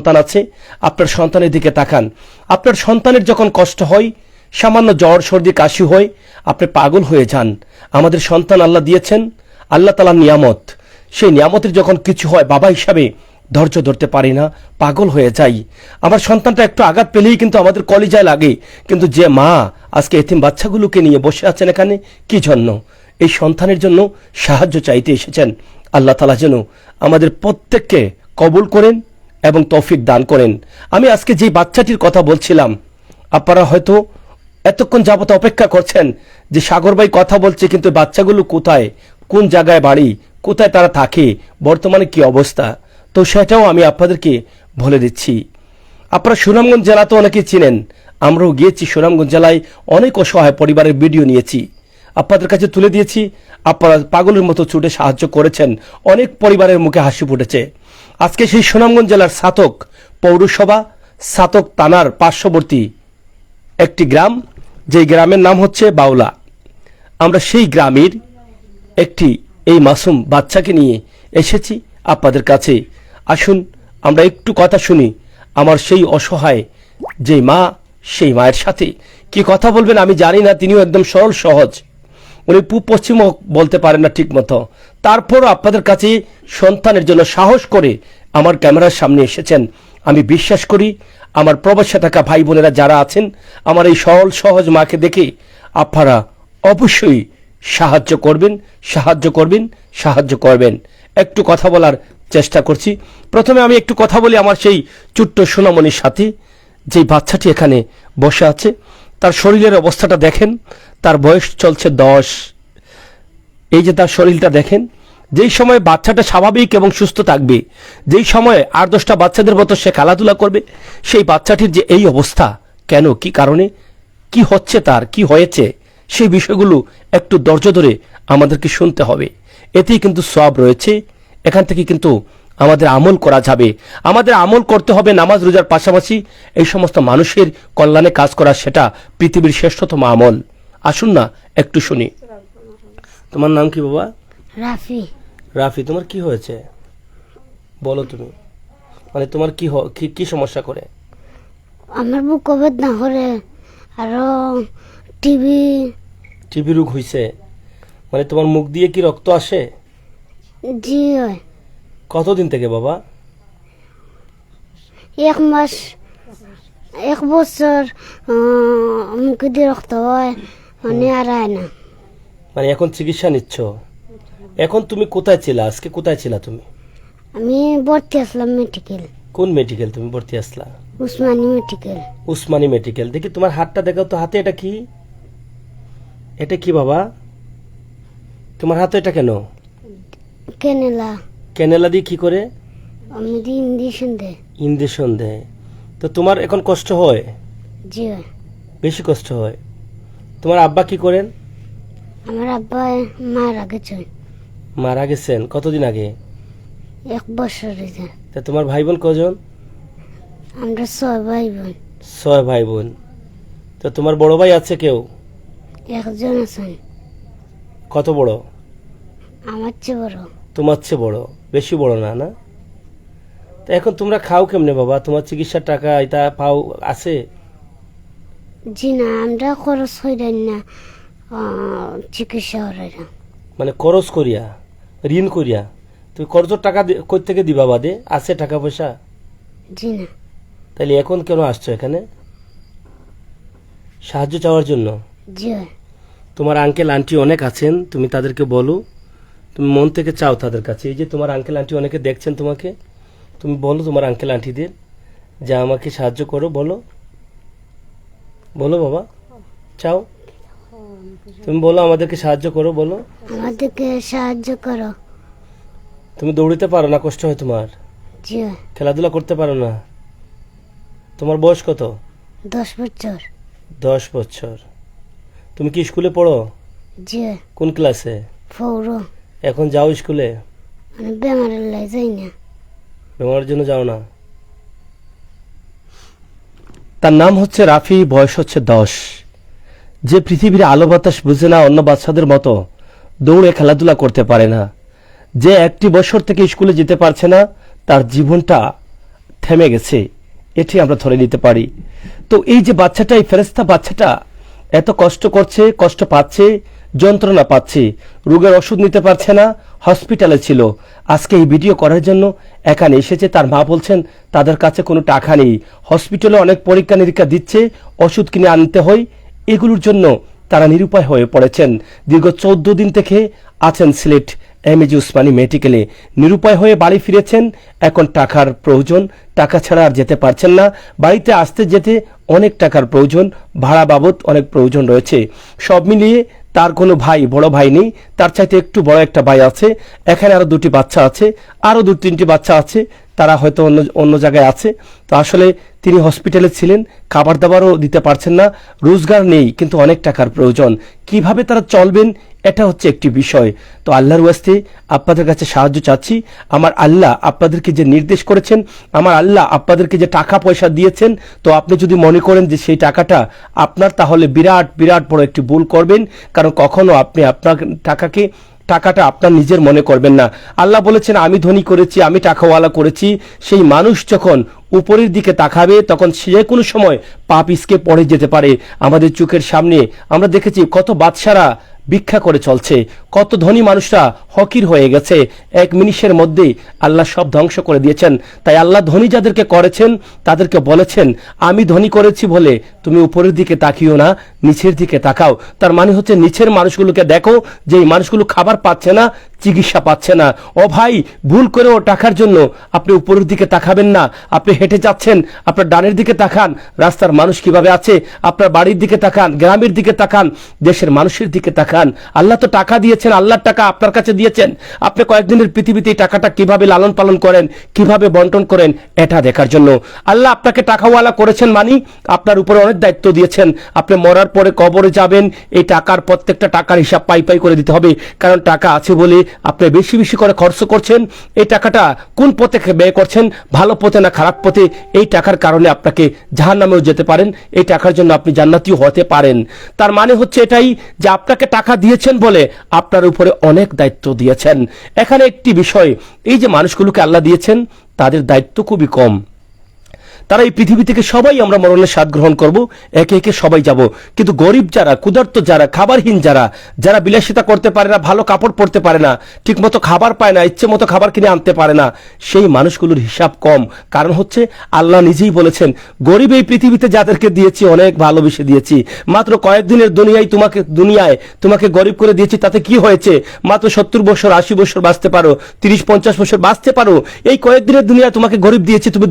সন্তান আছে, আপনার সন্তানের দিকে তাকান। আপনার সন্তানের যখন কষ্ট হয়, সামান্য জ্বর সর্দি কাশি হয়, আপনি পাগল হয়ে যান। আমাদের সন্তান আল্লাহ দিয়েছেন, আল্লাহ তাআলার নিয়ামত। সেই নিয়ামতের যখন কিছু হয়, বাবা হিসাবে ধৈর্য ধরতে পারি না, পাগল হয়ে যাই। আমার সন্তানটা একটু আঘাত পেলেই কিন্তু আমাদের কলিজায় লাগে। কিন্তু যে মা আজকে এতিম বাচ্চাগুলোকে নিয়ে বসে আছেন এখানে, কি জন্য? এই সন্তানের জন্য সাহায্য চাইতে এসেছেন। আল্লাহ তাআলা যেন আমাদের প্রত্যেককে কবুল করেন এবং তৌফিক দান করেন। আমি আজকে যে বাচ্চাটির কথা বলছিলাম, আপনারা হয়তো এতক্ষণ যাবত অপেক্ষা করছেন যে সাগর ভাই কথা বলছে, কিন্তু বাচ্চাগুলো কোথায়, কোন জায়গায় বাড়ি, কোথায় তারা থাকে, বর্তমানে কি অবস্থা, তো সেটাও আমি আপনাদেরকে বলে দিচ্ছি। আপনারা সুনামগঞ্জ জেলা তো অনেকেই চিনেন, আমরাও গিয়েছি সুনামগঞ্জ জেলায়, অনেক অসহায় পরিবারের ভিডিও নিয়েছি, আপনাদের কাছে তুলে দিয়েছি। আপনারা পাগলের মতো ছুটে সাহায্য করেছেন, অনেক পরিবারের মুখে হাসি ফুটেছে। আজকে সেই সুনামগঞ্জ জেলার ছাতক পৌরসভা, ছাতক থানার পার্শ্ববর্তী একটি গ্রাম, যেই গ্রামের নাম হচ্ছে বাউলা। আমরা সেই গ্রামের একটি এই মাসুম বাচ্চাকে নিয়ে এসেছি আপনাদের কাছে। আসুন আমরা একটু কথা শুনি আমার সেই অসহায় যে মা, সেই মায়ের সাথে কি কথা বলবেন আমি জানি না। তিনিও একদম সরল সহজ, উনি পূব পশ্চিমও বলতে পারেন না ঠিক মতো, তারপরও আপনাদের কাছে সন্তানের জন্য সাহস করে আমার ক্যামেরার সামনে এসেছেন। আমি বিশ্বাস করি আমার প্রবাসে থাকা ভাই বোনেরা যারা আছেন, আমার এই সরল সহজ মাকে দেখে আপনারা অবশ্যই সাহায্য করবেন, সাহায্য করবেন, সাহায্য করবেন। একটু কথা বলার চেষ্টা করছি। প্রথমে আমি একটু কথা বলি আমার সেই ছোট্ট সোনামণির সাথে। যে বাচ্চাটি এখানে বসে আছে, তার শরীরের অবস্থাটা দেখেন, তার বয়স চলছে 10। এই যে তার শরীরটা দেখেন, যেই সময় বাচ্চাটা স্বাভাবিক এবং সুস্থ থাকবে, যেই সময় 8-10টা বাচ্চাদের মতো সে খেলাধুলা করবে, সেই বাচ্চাটির যে এই অবস্থা, কেন, কি কারণে, কি হচ্ছে, তার কি হয়েছে, সেই বিষয়গুলো একটু ধৈর্য ধরে আমাদেরকে শুনতে হবে। এতেই কিন্তু সওয়াব রয়েছে, এখান থেকে কিন্তু আমাদের আমল করা যাবে। আমাদের আমল করতে হবে নামাজ রোজার পাশাপাশি এই সমস্ত মানুষের কল্যাণে কাজ করা, সেটা পৃথিবীর শ্রেষ্ঠতম আমল। আসুন না একটু শুনি। তোমার নাম কি বাবা? রাফি। রাফি, তোমার কি হয়েছে বলো তুমি, মানে তোমার কি সমস্যা করে? আমার বুক বেদনা করে, আরো টিবি রোগ হয়েছে, মানে তোমার মুখ দিয়ে কি রক্ত আসে? জি হয়। কতদিন থেকে বাবা? 1 মাস, 1 বছর মুখে দিয়ে রক্ত হয়, মানে আর হয় না। মানে এখন চিকিৎসা নিচ্ছ? এখন তুমি কোথায় ছিলা আজকে, কোথায় ছিলা তুমি? আমি ভর্তি আসলাম মেডিকেল। কোন মেডিকেল তুমি ভর্তি আসলা? উসমানী মেডিকেল। উসমানী মেডিকেল। দেখি তোমার হাতটা দেখাও তো, হাতে এটা কি, এটা কি বাবা তোমার হাতে এটা কেন? কেনেলা। ক্যানেলা দিয়ে কি করে? আমি ইঞ্জেকশন দেয়। ইঞ্জেকশন দেয়। তো তোমার এখন কষ্ট হয়? জি হয়। বেশি কষ্ট হয়। তোমার আব্বা কি করেন? আমার আব্বা মারা গেছে। মারা গেছেন কতদিন আগে? 1 বছর হয়েছে। তা তোমার ভাই বোন কজন? আমরা 6 ভাই বোন। 6 ভাই বোন। তো তোমার বড় ভাই আছে কেউ? একজন আছেন। কত বড়? আমার চেয়ে বড়। তোমার চেয়ে বড়, বেশি বড় না, না? তো এখন তোমরা খাও কেমনে বাবা? তোমার চিকিৎসার টাকা এটা পাও আছে? জি না, আমরা খরচ হইলেন না চিকিৎসা হইলেন না। মানে খরচ করিয়া, ঋণ করিয়া তুমি কত টাকা কই থেকে দিবা বাদে? আছে টাকা পয়সা? জি না। তাহলে এখন কেন আসছো এখানে? সাহায্য চাওয়ার জন্য? জি হয়। তোমার আঙ্কেল আন্টি অনেক আছেন, তুমি তাদেরকে বলো, তুমি মন থেকে চাও তাদের কাছে। এই যে তোমার আঙ্কেল আন্টি অনেকে দেখছেন তোমাকে, তুমি বলো তোমার আঙ্কেল আন্টিদের যে আমাকে সাহায্য করো, বলো, বলো বাবা, চাও, তুমি বলো আমাদেরকে সাহায্য করো, বলো। আমাদেরকে সাহায্য করো। তুমি দৌড়িতে পারো না, কষ্ট হয় তোমার? জি হয়। খেলাধুলা করতে পারো না? তোমার বয়স কত? 10 বছর। 10 বছর। তুমি কি স্কুলে পড়ো? জি হয়। কোন ক্লাসে? পৌর। এখন যাও স্কুলে? মানে বেমারের লাই যাই না। বেমারের জন্য যাও না? তার নাম হচ্ছে রাফি, বয়স হচ্ছে 10। যে পৃথিবীর আলো বাতাস বুঝে না, অন্য বাচ্চাদের মতো দৌড়ে খেলাধুলা করতে পারে না, যে 1টি বছর থেকে স্কুলে যেতে পারছে না, তার জীবনটা থেমে গেছে, এটি আমরা ধরে নিতে পারি। তো এই যে বাচ্চাটা, এই ফেরেশতা বাচ্চাটা এত কষ্ট করছে, কষ্ট পাচ্ছে, যন্ত্রণা পাচ্ছে, রোগের ওষুধ নিতে পারছে না, হসপিটালে ছিল, আজকে এই ভিডিও করার জন্য এখানে এসেছে। তার মা বলছেন তাদের কাছে কোনো টাকা নেই, হসপিটালে অনেক পরীক্ষা নিরীক্ষা দিচ্ছে, ওষুধ কিনে আনতে হয়, এগুলোর জন্য তারা নিরুপায় হয়ে পড়েছেন। দীর্ঘ 14 দিন থেকে আছেন সিলেট এমএজি উসমানী মেডিকেলে, নিরুপায় হয়ে বাড়ি ফিরেছেন। এখন টাকার প্রয়োজন, টাকা ছাড়া আর যেতে পারছেন না, বাড়িতে আসতে যেতে অনেক টাকার প্রয়োজন, ভাড়া বাবদ অনেক প্রয়োজন রয়েছে। সব মিলিয়ে তার কোনো ভাই, বড় ভাই নেই, তার চাইতে একটু বড় একটা ভাই আছে, এখানে আরো 2টি বাচ্চা আছে, আরো 2-3টি বাচ্চা আছে, তারা হয়তো অন্য জায়গায় আছে। তো আসলে তিনি হসপিটালে ছিলেন, খাবার দাবারও দিতে পারছেন না, রোজগার নেই, কিন্তু অনেক টাকার প্রয়োজন, কিভাবে তারা চলবেন এটা হচ্ছে একটি বিষয়। তো আল্লাহর ওয়াস্তে আপনাদের কাছে সাহায্য চাচ্ছি। আমার আল্লাহ আপনাদেরকে যে নির্দেশ করেছেন, আমার আল্লাহ আপনাদেরকে যে টাকা পয়সা দিয়েছেন, তো আপনি যদি মনে করেন যে সেই টাকাটা আপনার, তাহলে বিরাট বিরাট বড় একটি ভুল করবেন। কারণ কখনো আপনি আপনার টাকাটা আপনার নিজের মনে করবেন না। আল্লাহ বলেছেন আমি ধনী করেছি, আমি টাকাওয়ালা করেছি। সেই মানুষ যখন উপরের দিকে তাকাবে তখন যে কোনো সময় পা পিছকে পড়ে যেতে পারে। আমাদের চোখের সামনে আমরা দেখেছি কত বাদশারা ভিক্ষা করে চলছে, কত ধনী মানুষরা হকির হয়ে গেছে, 1 মিনিটের মধ্যেই আল্লাহ সব ধ্বংস করে দিয়েছেন। তাই আল্লাহ ধনী যাদেরকে করেছেন তাদেরকে বলেছেন আমি ধনী করেছি বলে তুমি উপরের দিকে তাকিও না, নিচের দিকে তাকাও। তার মানে হচ্ছে নিচের মানুষগুলোকে দেখো, যে এই মানুষগুলো খাবার পাচ্ছে না, চিকিৎসা পাচ্ছে না। ও ভাই, ভুল করেও টাকার জন্য আপনি উপরের দিকে তাকাবেন না। আপনি হেঁটে যাচ্ছেন, আপনার ডানের দিকে তাকান, রাস্তার মানুষ কিভাবে আছে, আপনার বাড়ির দিকে তাকান, গ্রামের দিকে তাকান, দেশের মানুষের দিকে তাকান। আল্লাহ তো টাকা দিয়েছেন, আল্লাহর টাকা আপনার কাছে দিয়েছেন, আপনি কয়েকদিনের পৃথিবীতে এই টাকাটা কিভাবে লালন পালন করেন, কিভাবে বন্টন করেন, এটা দেখার জন্য। আল্লাহ আপনাকে টাকাওয়ালা করেছেন, মানি আপনার উপরে অনেক দায়িত্ব দিয়েছেন। আপনি মরার পরে কবরে যাবেন, এই টাকার প্রত্যেকটা টাকার হিসাব পাই পাই করে দিতে হবে। কারণ টাকা আছে বলে আপনি বেশি বেশি করে খরচ করছেন। এই টাকাটা কোন পথে ব্যয় করছেন, ভালো পথে না খারাপ পথে, এই টাকার কারণে আপনাকে জাহান্নামেও যেতে পারেন, এই টাকার জন্য আপনি জান্নাতীও হতে পারেন। তার মানে হচ্ছে এটাই যে আপনাকে টাকা দিয়েছেন বলে আপনার উপরে অনেক দায়িত্ব দিয়েছেন। এখানে একটি বিষয়, এই যে মানুষগুলোকে আল্লাহ দিয়েছেন তাদের দায়িত্ব খুবই কম। তারা এই পৃথিবী থেকে সবাই আমরা মরণের স্বাদ গ্রহণ করব, একে একে সবাই যাব। কিন্তু গরিব যারা, ক্ষুধার্ত যারা, খাবারহীন যারা বিলাসিতা করতে পারে না, ভালো কাপড় পরতে পারে না, ঠিক মতো খাবার পায় না, ইচ্ছে মতো খাবার কিনে আনতে পারে না, সেই মানুষগুলোর হিসাব কম। কারণ হচ্ছে আল্লাহ নিজেই বলেছেন গরিব এই পৃথিবীতে যাদেরকে দিয়েছি অনেক ভালোবেসে দিয়েছি। মাত্র কয়েকদিনের দুনিয়ায় তোমাকে গরিব করে দিয়েছি, তাতে কি হয়েছে? মাত্র 70 বছর 80 বছর বাঁচতে পারো, 30-50 বছর বাঁচতে পারো। এই কয়েকদিনের দুনিয়ায় তোমাকে গরিব দিয়েছি, তুমি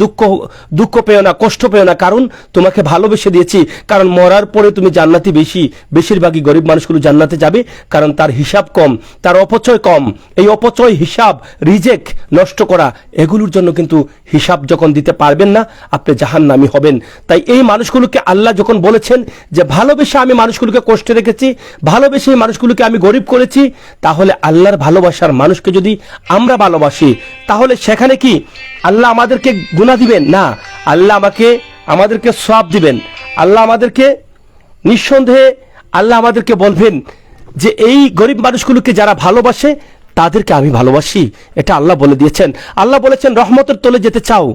দুঃখ পেও না, কষ্ট পেও না, কারণ তোমাকে ভালোবেসে দিয়েছি। কারণ মরার পরে তুমি জান্নাতি বেশিরভাগই গরিব মানুষগুলো জান্নাতে যাবে, কারণ তার হিসাব কম, তার অপচয় কম। এই অপচয়, হিসাব, রিজেক্ট, নষ্ট করা, এগুলোর জন্য কিন্তু হিসাব যখন দিতে পারবেন না আপনি জাহান্নামী হবেন। তাই এই মানুষগুলোকে আল্লাহ যখন বলেছেন যে ভালোবেসে আমি মানুষগুলোকে কষ্টে রেখেছি, ভালোবেসে এই মানুষগুলোকে আমি গরিব করেছি, তাহলে আল্লাহর ভালোবাসার মানুষকে যদি আমরা ভালোবাসি, তাহলে সেখানে কি আল্লাহ আমাদেরকে গুনাহ দিবেন? না, আল্লাহ আমাদেরকে সওয়াব দিবেন। আল্লাহ আমাদেরকে নিঃসন্দেহে আল্লাহ আমাদেরকে বলবেন যে এই গরিব মানুষগুলোকে যারা ভালোবাসে তাদেরকে আমি ভালোবাসি। এটা আল্লাহ বলে দিয়েছেন। আল্লাহ বলেছেন রহমতের তলে যেতে চাও,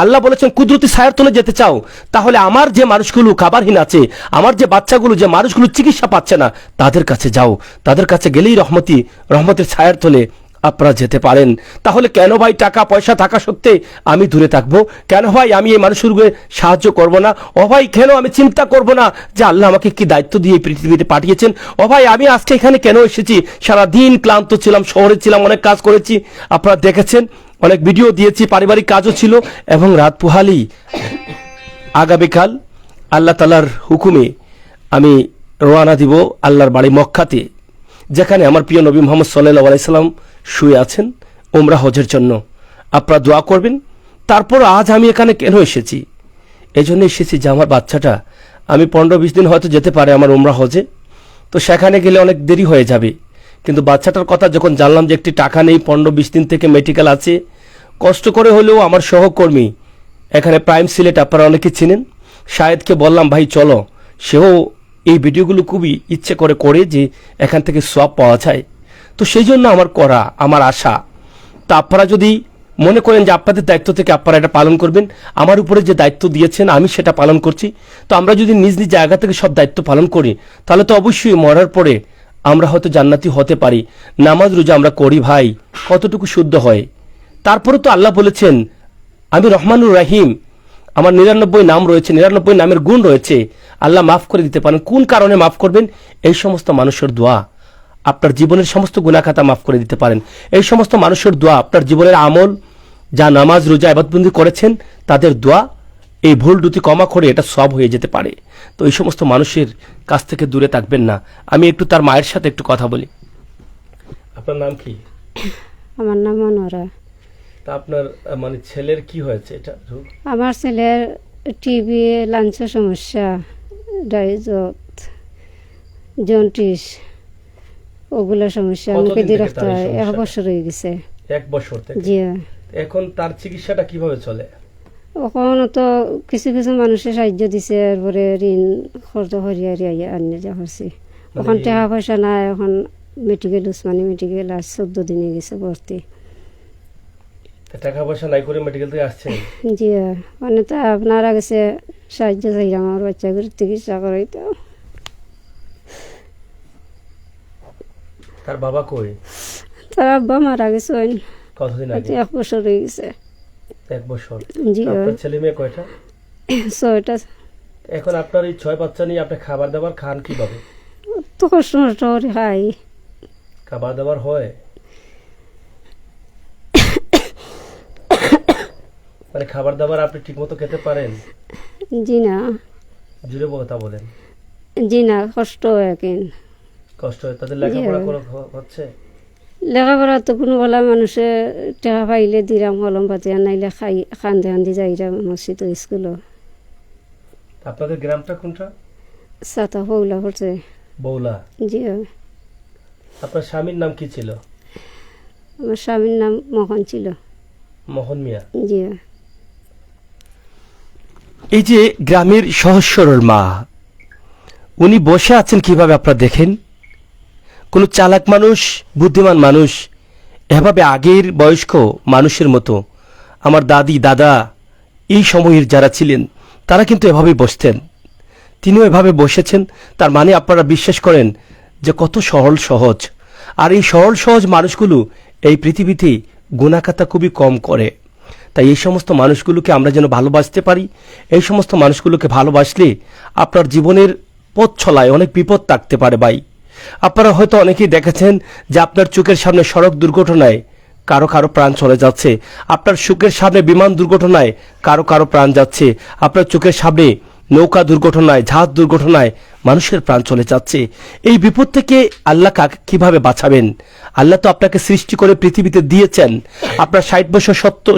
আল্লাহ বলেছেন কুদরতি ছায়ার তলে যেতে চাও, তাহলে আমার যে মানুষগুলো খাবারহীন আছে, আমার যে বাচ্চাগুলো, যে মানুষগুলো চিকিৎসা পাচ্ছে না, তাদের কাছে যাও। তাদের কাছে গেলেই রহমতের ছায়ার তলে আপনারা যেতে পারেন। তাহলে কেন ভাই টাকা পয়সা থাকা সত্ত্বে আমি দূরে থাকবো? কেন ভাই আমি এই মানুষগুলোকে সাহায্য করব না? ও ভাই কেন আমি চিন্তা করব না যে আল্লাহ আমাকে কি দায়িত্ব দিয়ে এই পৃথিবীতে পাঠিয়েছেন? ও ভাই আমি আজকে এখানে কেন এসেছি? সারাদিন ক্লান্ত ছিলাম, শহরে ছিলাম, অনেক কাজ করেছি, আপনারা দেখেছেন, অনেক ভিডিও দিয়েছি, পারিবারিক কাজও ছিল, এবং রাত পোহালি আগামীকাল আল্লাহ তাআলার হুকুমে আমি রওনা দিব আল্লাহর বাড়ি মক্কাতে, যেখানে আমার প্রিয় নবী মুহাম্মদ সাল্লাল্লাহু আলাইহি সাল্লাম শুয়ে আছেন উমরা হজের জন্য। আপনারা দোয়া করবেন। তারপর আজ আমি এখানে কেন এসেছি? এজন্য এসেছি যে আমার বাচ্চাটা, আমি 15-20 দিন হয়তো যেতে পারে আমার উমরা হজে, তো সেখানে গেলে অনেক দেরি হয়ে যাবে। কিন্তু বাচ্চাটার কথা যখন জানলাম যে একটি টাকা নেই, 15-20 দিন থেকে মেডিকেল আছে, কষ্ট করে হলেও আমার সহকর্মী এখানে প্রাইম সিলেট, আপনারা অনেকে চিনেন, শাহেদকে বললাম ভাই চলো, সেও এই ভিডিওগুলো খুবই ইচ্ছে করে যে এখান থেকে সওয়াব পাওয়া যায়। তো সেই জন্য আমার করা, আমার আশা। তা আপনারা যদি মনে করেন যে আপনাদের দায়িত্ব থেকে আপনারা এটা পালন করবেন, আমার উপরে যে দায়িত্ব দিয়েছেন আমি সেটা পালন করছি। তো আমরা যদি নিজ নিজ জায়গা থেকে সব দায়িত্ব পালন করি তাহলে তো অবশ্যই মরার পরে আমরা হয়তো জান্নাতি হতে পারি। নামাজ রোজা আমরা করি ভাই, কতটুকু শুদ্ধ হয়? তারপরে তো আল্লাহ বলেছেন আমি রহমানুর রাহিম, আমার 99 নাম রয়েছে, 99 নামের গুণ রয়েছে, আল্লাহ মাফ করে দিতে পারেন। কোন কারণে মাফ করবেন? এই সমস্ত মানুষের দোয়া আপনার জীবনের সমস্ত গুনাহ-খাতা মাফ করে দিতে পারেন। এই সমস্ত মানুষের দোয়া আপনার জীবনের আমল, যা নামাজ রোজা ইবাদতবন্দি করেছেন তাদের দোয়া এই ভুল ত্রুটি ক্ষমা করে এটা সব হয়ে যেতে পারে। তো এই সমস্ত মানুষের কাছ থেকে দূরে থাকবেন না। আমি একটু তার মায়ের সাথে একটু কথা বলি। আপনার নাম কি? আমার নাম মনোরা। তা আপনার মানে ছেলের কি হয়েছে এটা? আমার ছেলের টিবি, লাঞ্চের সমস্যা, ডাইজত, জন্টিস, ওগুলো সমস্যা কতদিন মুখে দিয়ে থেকে রাখতে তার এই হয়। এক সমস্যাটা? বছর হয়ে গেছে। 1 বছর থেকে? জি। এখন তার চিকিৎসাটা কিভাবে চলে? ওখান তো কিছু কিছু মানুষের সাহায্য দিছে, এরপরে ঋণ খরচ হরিয়া হরিয়া আনিয়ে যা করছি। ওখান টাকা পয়সা নাই, এখন মেডিকেল উসমানী মেডিকেল আজ 14 দিনে গেছে ভর্তি। তা টাকা পয়সা নাই করে মেডিকেল থেকে আসছেন? জি, মানে তা আপনারা গেছে সাহায্য চাই আমার বাচ্চাগুলোর চিকিৎসা করাই। তো তার বাবা কই? তার আব্বা মারা গেছে কতদিন আগে? 1 বছর হয়ে গেছে। 1 বছর? জি। আপনার ছেলে মেয়ে কয়টা? 6টা। এখন আপনার এই 6 বাচ্চা নিয়ে আপনি খাবার দাবার খান কিভাবে? তো কষ্ট নষ্ট করে খাই। খাবার দাবার হয় মানে খাবার দাবার আপনি ঠিক মতো খেতে পারেন? জি না। জুড়ে কথা বলেন। জি না, কষ্ট হয় কেন? কষ্ট হয়? তাদের লেখাপড়া হচ্ছে? লেখাপড়া তো কোনো বলা মানুষে টাকা পাইলে দিরাম কলম পাতি, নাইলে খাই কান্দে কান্দি যাইরা মসজিদ স্কুলও। আপনাদের গ্রামটা কোনটা? সাতা পৌলা করছে। বৌলা? জি। আপনার স্বামীর নাম কি ছিল? আমার স্বামীর নাম মোহন ছিল। মোহন মিয়া? জি। এই যে গ্রামের সহজ সরল মা, উনি বসে আছেন কিভাবে আপনারা দেখেন। কোন চালাক মানুষ, বুদ্ধিমান মানুষ এভাবে আগের বয়স্ক মানুষের মতো, আমার দাদি দাদা এই সময়ের যারা ছিলেন তারা কিন্তু এভাবেই বসতেন, তিনিও এভাবে বসেছেন। তার মানে আপনারা বিশ্বাস করেন যে কত সরল সহজ। আর এই সরল সহজ মানুষগুলো এই পৃথিবীতে গুনাহখাতা খুবই কম করে। তাই এই সমস্ত মানুষগুলোকে আমরা যেন ভালোবাসতে পারি। এই সমস্ত মানুষগুলোকে ভালোবাসলে আপনার জীবনের পথ চলায় অনেক বিপদ থাকতে পারে ভাই। আপনারা হয়তো অনেকেই দেখেছেন যে আপনার চোখের সামনে সড়ক দুর্ঘটনায় কারো কারো প্রাণ চলে যাচ্ছে, আপনার চোখের সামনে বিমান দুর্ঘটনায় কারো কারো প্রাণ যাচ্ছে, আপনার চোখের সামনে নৌকা দুর্ঘটনায়, জাহাজ দুর্ঘটনায় মানুষের প্রাণ চলে যাচ্ছে। এই বিপদ থেকে আল্লাহ কিভাবে বাঁচাবেন? আল্লাহ তো আপনাকে সৃষ্টি করে পৃথিবীতে দিয়েছেন, আপনার 60 বছর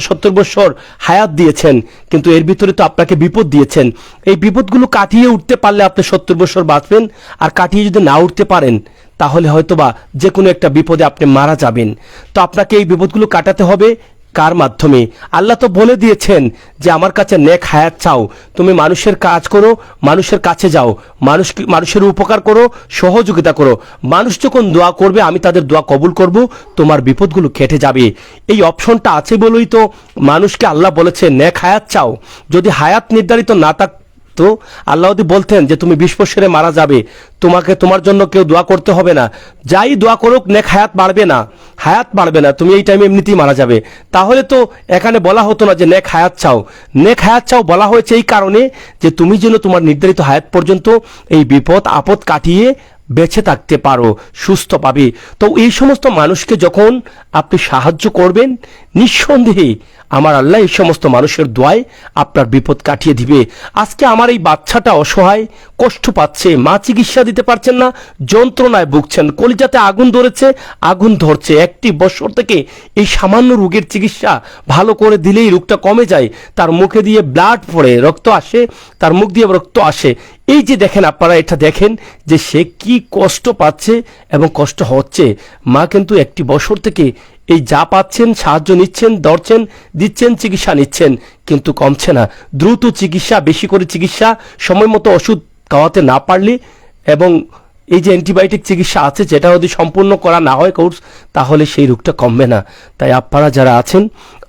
70 বছর হায়াত দিয়েছেন, কিন্তু এর ভিতরে তো আপনাকে বিপদ দিয়েছেন। এই বিপদগুলো কাটিয়ে উঠতে পারলে আপনি 70 বছর বাঁচবেন, আর কাটিয়ে যদি না উঠতে পারেন তাহলে হয়তোবা যে কোনো একটা বিপদে আপনি মারা যাবেন। তো আপনাকে এই বিপদগুলো কাটাতে হবে কার মাধ্যমে? আল্লাহ তো বলে দিয়েছেন যে আমার কাছে নেক হায়াত চাও, তুমি মানুষের কাজ করো, মানুষের কাছে যাও, মানুষের উপকার করো, সহযোগিতা করো। মানুষ যখন দোয়া করবে আমি তাদের দোয়া কবুল করব, তোমার বিপদগুলো কেটে যাবে। এই অপশনটা আছে বলেই তো মানুষকে আল্লাহ বলেছে নেক হায়াত চাও। যদি হায়াত নির্ধারিত না থাক তো আল্লাহ যদি বলতেন যে তুমি 20 বছরে মারা যাবে, তোমার জন্য কেউ দোয়া করতে হবে না, যাই দোয়া করুক নেক হায়াত বাড়বে না, হায়াত বাড়বে না, তুমি এই টাইমে এমনিতেই মারা যাবে, তাহলে তো এখানে বলা হতো না যে নেক হায়াত চাও। নেক হায়াত চাও বলা হয়েছে এই কারণে যে তুমি যেন তোমার নির্ধারিত হায়াত পর্যন্ত এই বিপদ আপদ কাটিয়ে বেঁচে থাকতে পারো, সুস্থ পাবে। তো এই সমস্ত মানুষকে যখন আপনি সাহায্য করবেন, নিঃসন্দেহে আমার আল্লাহ এই সমস্ত মানুষের দোয়ায় আপনার বিপদ কাটিয়ে দিবে। আজকে আমার এই বাচ্চাটা অসহায়, কষ্ট পাচ্ছে, মা চিকিৎসা দিতে পারছেন না, যন্ত্রণায় ভুগছেন, কলিজাতে আগুন ধরেছে, আগুন ধরছে। 1 বছর থেকে এই সামান্য রোগের চিকিৎসা ভালো করে দিলেই রোগটা কমে যায়। তার মুখে দিয়ে ব্লাড পড়ে, রক্ত আসে, তার মুখ দিয়ে রক্ত আসে। এই যে দেখেন, আপনারা এটা দেখেন যে সে কি কষ্ট পাচ্ছে এবং কষ্ট হচ্ছে। মা কিন্তু 1 বছর থেকে এই যা পাচ্ছেন সাহায্য নিচ্ছেন, ধরছেন, দিচ্ছেন, চিকিৎসা নিচ্ছেন, কিন্তু কমছে না। দ্রুত চিকিৎসা, বেশি করে চিকিৎসা, সময় মতো ওষুধ খাওয়াতে না পারলে এবং এই যে অ্যান্টিবায়োটিক চিকিৎসা আছে, যেটা যদি সম্পূর্ণ করা না হয় কোর্স, তাহলে সেই রোগটা কমবে না। তাই আপনারা যারা আছেন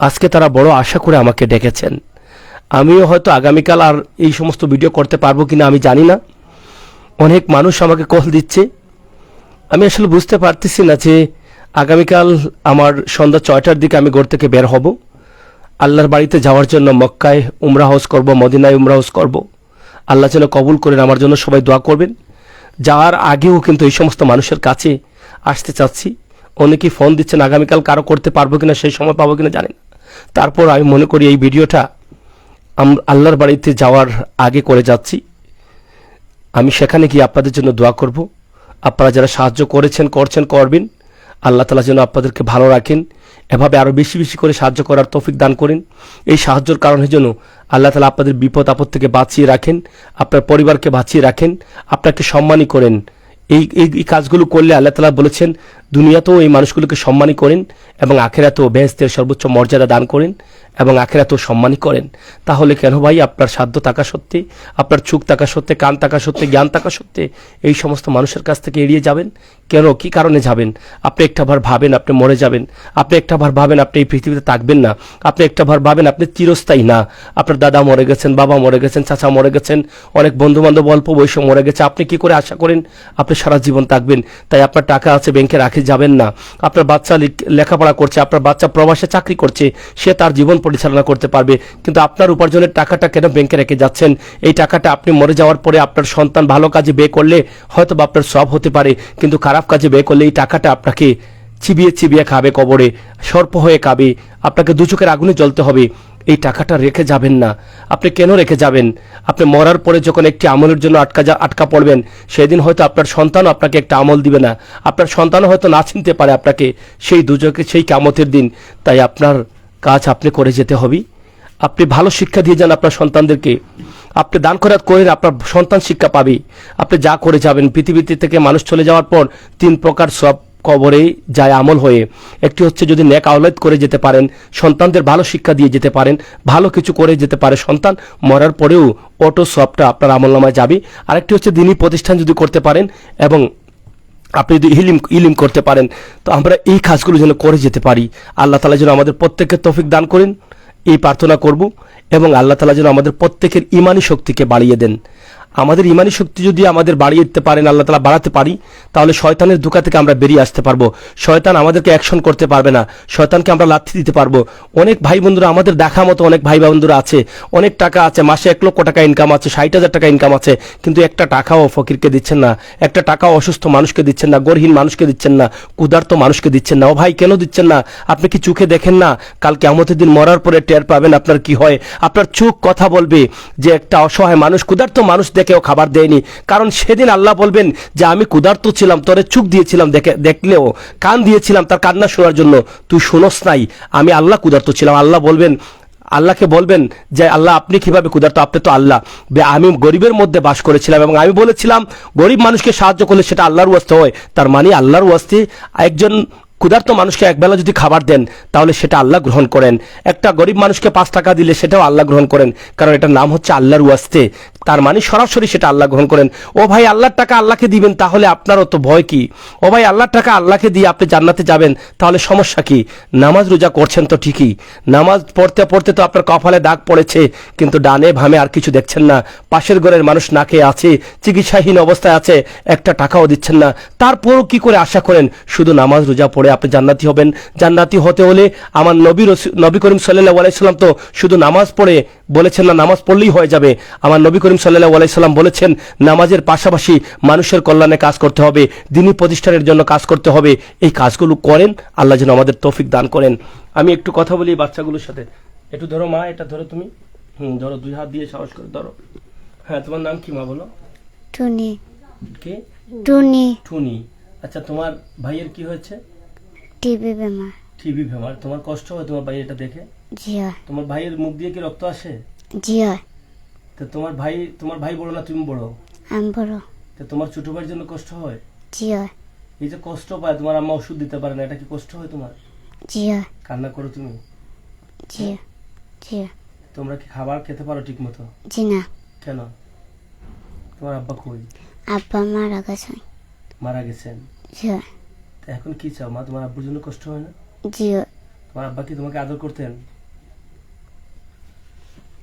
আজকে তারা বড় আশা করে আমাকে ডেকেছেন। আমিও হয়তো আগামীকাল আর এই সমস্ত ভিডিও করতে পারবো কিনা আমি জানি না। অনেক মানুষ আমাকে কল দিচ্ছে, আমি আসলে বুঝতে পারতেছি না যে আগামীকাল আমার সন্ধ্যা 6টার দিকে আমি ঘর থেকে বের হব আল্লাহর বাড়িতে যাওয়ার জন্য। মক্কায় উমরা হজ করব, মদিনায় উমরা হজ করব। আল্লাহ যেন কবুল করেন, আমার জন্য সবাই দোয়া করবেন। যাওয়ার আগেও কিন্তু এই সমস্ত মানুষের কাছে আসতে চাচ্ছি। অনেকেই ফোন দিচ্ছেন আগামীকাল কারো করতে পারবো কিনা, সেই সময় পাবো কিনা জানি না। তারপর আমি মনে করি এই ভিডিওটা আল্লাহর বাড়িতে যাওয়ার আগে করে যাচ্ছি। আমি সেখানে গিয়ে আপনাদের জন্য দোয়া করব। আপনারা যারা সাহায্য করেছেন, করছেন, করবেন, আল্লাহ তাআলা যেন আপনাদেরকে ভালো রাখেন, এভাবে আরও বেশি বেশি করে সাহায্য করার তৌফিক দান করেন। এই সাহায্যের কারণে যেন আল্লাহ তাআলা আপনাদের বিপদ আপদ থেকে বাঁচিয়ে রাখেন, আপনার পরিবারকে বাঁচিয়ে রাখেন, আপনাকে সম্মানী করেন। এই কাজগুলো করলে আল্লাহ তাআলা বলেছেন দুনিয়াতেও এই মানুষগুলোকে সম্মানী করেন এবং আখিরাতেও বেহেশতের সর্বোচ্চ মর্যাদা দান করেন এবং আখিরাতেও সম্মানী করেন। তাহলে কেন ভাই আপনার সাধ্য থাকা সত্ত্বে, আপনার চোখ থাকা সত্ত্বে, কান থাকা সত্ত্বে, জ্ঞান থাকা সত্ত্বে এই সমস্ত মানুষের কাছ থেকে এড়িয়ে যাবেন? কেন, কি কারণে যাবেন? আপনি একটাবার ভাবেন আপনি মরে যাবেন, আপনি একটাবার ভাবেন আপনি এই পৃথিবীতে থাকবেন না, আপনি একটাবার ভাবেন আপনি চিরস্থায়ী না। আপনার দাদা মরে গেছেন, বাবা মরে গেছেন, চাচা মরে গেছেন, অনেক বন্ধু বান্ধব অল্প বয়সে মরে গেছে। আপনি কি করে আশা করেন আপনি সারা জীবন থাকবেন? তাই আপনার টাকা আছে ব্যাংকে রাখে যাবেন না। আপনার বাচ্চা লেখাপড়া করছে, আপনার বাচ্চা প্রবাসে চাকরি করছে, সে তার জীবন পরিচালনা করতে পারবে, কিন্তু আপনার উপার্জনের টাকাটা কেন ব্যাংকে রেখে যাচ্ছেন? এই টাকাটা আপনি মরে যাওয়ার পরে আপনার সন্তান ভালো কাজে ব্যয় করলে হয়তো বা আপনার সব হতে পারে, কিন্তু খারাপ কাজে ব্যয় করলে এই টাকাটা আপনাকে চিবিয়ে চিবিয়ে খাবে, কবরে সর্প হয়ে খাবে, আপনাকে দুচোখের আগুনে জ্বলতে হবে। এই টাকাটা রেখে যাবেন না। আপনি কেন রেখে যাবেন? আপনি মরার পরে যখন একটি আমলের জন্য আটকা পড়বেন, সেদিন হয়তো আপনার সন্তান আপনাকে একটা আমল দিবে না, আপনার সন্তানও হয়তো না চিনতে পারে আপনাকে সেই দুজকে, সেই কিয়ামতের দিন। তাই আপনার কাজ আপনি করে যেতে হবে। আপনি ভালো শিক্ষা দিয়ে যান আপনার সন্তানদেরকে, আপনি দান খয়রাত করেন, আপনার সন্তান শিক্ষা পাবে। আপনি যা করে যাবেন, পৃথিবীতে থেকে মানুষ চলে যাওয়ার পর 3 প্রকার সব কবরে যায় আমল হয়ে। একটি হচ্ছে যদি নেক আওলাদ করে যেতে পারেন, সন্তানদের ভালো শিক্ষা দিয়ে যেতে পারেন, ভালো কিছু করে যেতে পারে সন্তান, মরার পরেও অটো সবটা আপনার আমলনামায় যাবে। আরেকটি হচ্ছে দিনী প্রতিষ্ঠান যদি করতে পারেন এবং আপনি যদি ইলিম করতে পারেন, তো আমরা এই কাজগুলো যেন করে যেতে পারি। আল্লাহ তাআলা যেন আমাদের প্রত্যেককে তৌফিক দান করেন, এই প্রার্থনা করব। এবং আল্লাহ তাআলা যেন আমাদের প্রত্যেকের ইমানি শক্তিকে বাড়িয়ে দেন। আমাদের ইমানি শক্তি যদি আমাদের বাড়িয়ে দিতে পারেন, আল্লাহ তাআলা বাড়াতে পারি, তাহলে শয়তানের ধোঁকা থেকে আমরা বেরিয়ে আসতে পারবো। শয়তান আমাদেরকে অ্যাকশন করতে পারবে না, শয়তানকে আমরা লাথি দিতে পারবো। অনেক ভাই বন্ধুরা, আমাদের দেখা মতো অনেক ভাই বন্ধুরা আছে, অনেক টাকা আছে, মাসে 1 লক্ষ টাকা ইনকাম আছে, 60,000 টাকা ইনকাম আছে, কিন্তু একটা টাকাও ফকিরকে দিচ্ছেন না, একটা টাকাও অসুস্থ মানুষকে দিচ্ছেন না, গরহীন মানুষকে দিচ্ছেন না, ক্ষুধার্ত মানুষকে দিচ্ছেন না। ও ভাই, কেন দিচ্ছেন না? আপনি কি চোখে দেখেন না? কাল কিয়ামতের দিন মরার পরে টের পাবেন আপনার কি হয়। আপনার চোখ কথা বলবে যে একটা অসহায় মানুষ, ক্ষুধার্ত মানুষ দেখেও খাবার দেয়নি। কারণ সেদিন আল্লাহ বলবেন যে আমি ক্ষুধার্ত ছিলাম, তোরে চোখ দিয়েছিলাম দেখলেও, কান দিয়েছিলাম তার কান্না শোনার জন্য, তুই শুনোস নাই, আমি আল্লাহ ক্ষুধার্ত ছিলাম। আল্লাহকে বলবেন যে আল্লাহ আপনি কিভাবে ক্ষুধার্ত? আপনি তো আল্লাহ। আমি গরিবের মধ্যে বাস করেছিলাম এবং আমি বলেছিলাম গরিব মানুষকে সাহায্য করলে সেটা আল্লাহর ওয়াস্তে হয়। তার মানে আল্লাহর ওয়াস্তে একজন ক্ষুধার্ত মানুষকে একবেলা যদি খাবার দেন, তাহলে সেটা আল্লাহ গ্রহণ করেন। একটা গরিব মানুষকে 5 টাকা দিলে সেটাও আল্লাহ গ্রহণ করেন, কারণ এটার নাম হচ্ছে আল্লাহর ওয়াস্তে। তার মানে সরাসরি সেটা আল্লাহ গ্রহণ করেন। ও ভাই, আল্লাহর টাকা আল্লাহকে দিবেন, তাহলে আপনারও তো ভয় কি? ও ভাই, আল্লাহর টাকা আল্লাহকে দিয়ে আপনি জান্নাতে যাবেন, তাহলে সমস্যা কি? নামাজ রোজা করছেন তো ঠিকই, নামাজ পড়তে পড়তে তো আপনার কপালে দাগ পড়েছে, কিন্তু ডানে ভামে আর কিছু দেখছেন না। পাশের ঘরের মানুষ না খেয়ে আছে, চিকিৎসাহীন অবস্থায় আছে, একটা টাকাও দিচ্ছেন না। তারপরও কি করে আশা করেন শুধু নামাজ রোজা পড়ে আপনি জান্নাতি হবেন? জান্নাতি হতে হলে আমার নবী করিম সাল্লাল্লাহু আলাইহি সাল্লাম তো শুধু নামাজ পড়ে বলেছেন না নামাজ পড়লেই হয়ে যাবে। আমার নবী করিম সাল্লাল্লাহু আলাইহি সাল্লাম বলেছেন নামাজের পাশাপাশি মানুষের কল্যাণে কাজ করতে হবে, দ্বীনি প্রতিষ্ঠানের জন্য কাজ করতে হবে। এই কাজগুলো করেন, আল্লাহ যেন আমাদের তৌফিক দান করেন। আমি একটু কথা বলি বাচ্চাগুলোর সাথে। একটু ধরো মা, এটা ধরো তুমি, ধরো, 2 হাত দিয়ে সাহস করে ধরো। হ্যাঁ, তোমার নাম কি মা বলো? টুনি। কে? টুনি। টুনি। আচ্ছা, তোমার ভাইয়ের কি হয়েছে? টিবি বেমার। টিবি বেমার। তোমার কষ্ট হয় তোমার ভাই এটা দেখে? জি হয়। তোমার ভাইয়ের মুখ দিয়ে কি রক্ত আসে? জি হয়। তো তোমার ভাই বড় না তুমি বড়? আমি বড়। তো তোমার ছোট ভাইয়ের জন্য কষ্ট হয়? জি হয়। এই যে কষ্ট পায়, তোমার আম্মা ওষুধ দিতে পারে না, এটা কি কষ্ট হয় তোমার? জি হয়। কান্না করো তুমি? জি জি। তোমরা কি খাবার খেতে পারো ঠিক মতো? জি না। কেন? তোমার আব্বা কই? আব্বা মারা গেছে। মারা গেছেন। জি তা এখন কি চাও মা? তোমার আব্বুর জন্য কষ্ট হয় না? জি তোমার আব্বা কি তোমাকে আদর করতেন?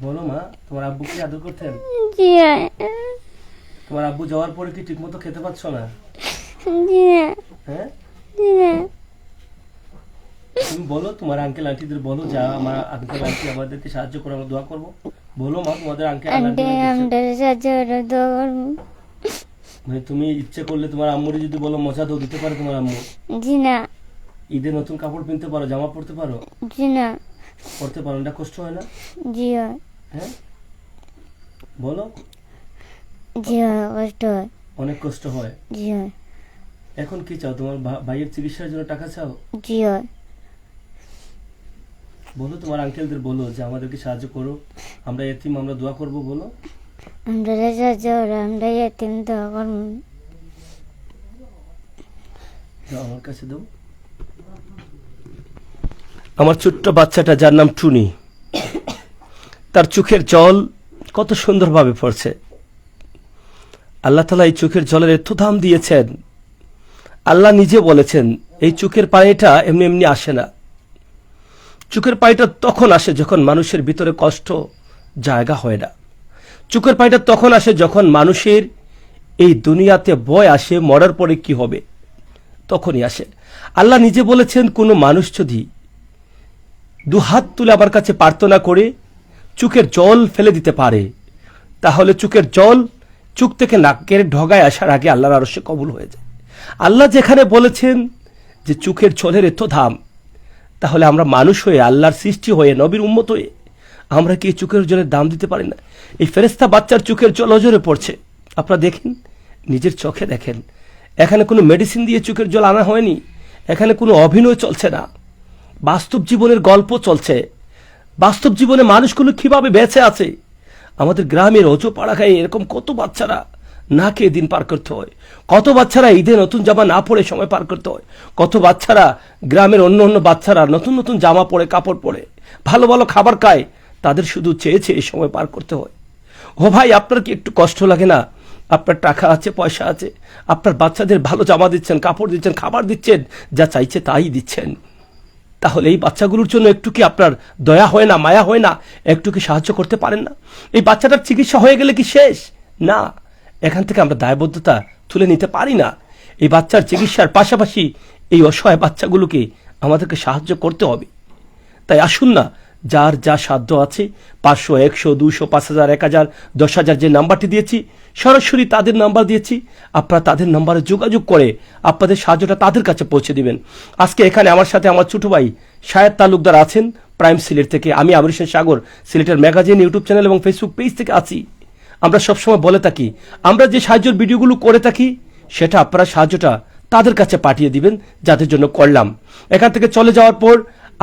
বলো মা, তোমার আব্বু কি আদর করতেন? জি তোমার আব্বু যাওয়ার পরে কি ঠিকমতো খেতে পাচ্ছ না? জি হ্যাঁ, জি তুমি বলো তোমার আঙ্কেল আন্টিদের বলো, যা আমার আঙ্কেল আন্টি আমাদেরকে সাহায্য করে, আমরা দোয়া করবো। বলো মা, তোমাদের আঙ্কেল আন্টি মানে তুমি ইচ্ছে করলে তোমার আম্মুরে যদি বলো মজা দাও, দিতে পারে তোমার আম্মু। জি না ঈদে নতুন কাপড় কিনতে পারো, জামা পরতে পারো, জি না পরতে পারো, এটা কষ্ট হয় না? জি হ্যাঁ বলো। জি কষ্ট হয় অনেক কষ্ট হয়। জি এখন কি চাও? তোমার ভাইয়ের চিকিৎসার জন্য টাকা চাও? জি বলো তোমার আঙ্কেলদের বলো যে আমাদেরকে সাহায্য করো, আমরা এতিম, আমরা দোয়া করব। বলো আমরা আমরা এতিম দোয়া করব। দাও আমার কাছে দাও। আমার ছোট্ট বাচ্চাটা যার নাম টুনি, তার চোখের জল কত সুন্দরভাবে পড়ছে। আল্লাহ তাআলা এই চোখের জলের এত দাম দিয়েছেন। আল্লাহ নিজে বলেছেন এই চোখের পানিটা এমনি এমনি আসে না। চোখের পানিটা তখন আসে যখন মানুষের ভিতরে কষ্ট জায়গা হয় না। চোখের পানিটা তখন আসে যখন মানুষের এই দুনিয়াতে ভয় আসে মরার পরে কি হবে, তখনই আসে। আল্লাহ নিজে বলেছেন কোনো মানুষ যদি দুহাত তুলে আমার কাছে প্রার্থনা করে চোখের জল ফেলে দিতে পারে, তাহলে চোখের জল চোখ থেকে নাকের ঢগায় আসার আগে আল্লাহর আরশে কবুল হয়ে যায়। আল্লাহ যেখানে বলেছেন যে চোখের জলের এত দাম, তাহলে আমরা মানুষ হয়ে, আল্লাহর সৃষ্টি হয়ে, নবীর উম্মত হয়ে আমরা কি চোখের জলের দাম দিতে পারি না? এই ফেরেশতা বাচ্চার চোখের জল অজরে পড়ছে, আপনারা দেখেন, নিজের চোখে দেখেন। এখানে কোনো মেডিসিন দিয়ে চোখের জল আনা হয়নি, এখানে কোনো অভিনয় চলছে না, বাস্তব জীবনের গল্প চলছে। বাস্তব জীবনে মানুষগুলো কিভাবে বেঁচে আছে। আমাদের গ্রামের অজু পাড়া গায়ে এরকম কত বাচ্চারা না খেয়ে দিন পার করতে হয়, কত বাচ্চারা ঈদে নতুন জামা না পরে সময় পার করতে হয়, কত বাচ্চারা গ্রামের অন্য অন্য বাচ্চারা নতুন নতুন জামা পরে, কাপড় পরে, ভালো ভালো খাবার খায়, তাদের শুধু চেয়ে চেয়ে সময় পার করতে হয়। ও ভাই, আপনার কি একটু কষ্ট লাগে না? আপনার টাকা আছে, পয়সা আছে, আপনার বাচ্চাদের ভালো জামা দিচ্ছেন, কাপড় দিচ্ছেন, খাবার দিচ্ছেন, যা চাইছে তাই দিচ্ছেন, তাহলে এই বাচ্চাগুলোর জন্য একটু কি আপনার দয়া হয় না, মায়া হয় না? একটু কি সাহায্য করতে পারেন না? এই বাচ্চাটার চিকিৎসা হয়ে গেলে কি শেষ? না, এখান থেকে আমরা দায়বদ্ধতা তুলে নিতে পারি না। এই বাচ্চার চিকিৎসার পাশাপাশি এই অসহায় বাচ্চাগুলোকে আমাদেরকে সাহায্য করতে হবে। তাই আসুন না, যার যা সাধ্য আছে, 500, 100, 200, 5000, 1000, 10,000 যে নাম্বারটি দিয়েছি, সরাসরি তাদের নাম্বার দিয়েছি, আপনারা তাদের নাম্বারে যোগাযোগ করে আপনাদের সাহায্যটা তাদের কাছে পৌঁছে দিবেন। আজকে এখানে আমার সাথে আমার ছোট ভাই শাহেদ তালুকদার আছেন প্রাইম সিলেট থেকে। আমি আমির হোসেন সাগর সিলেটের ম্যাগাজিন, ইউটিউব চ্যানেল এবং ফেসবুক পেজ থেকে আছি। আমরা সবসময় বলে থাকি, আমরা যে সাহায্যের ভিডিওগুলো করে থাকি সেটা আপনারা সাহায্যটা তাদের কাছে পাঠিয়ে দিবেন যাদের জন্য করলাম। এখান থেকে চলে যাওয়ার পর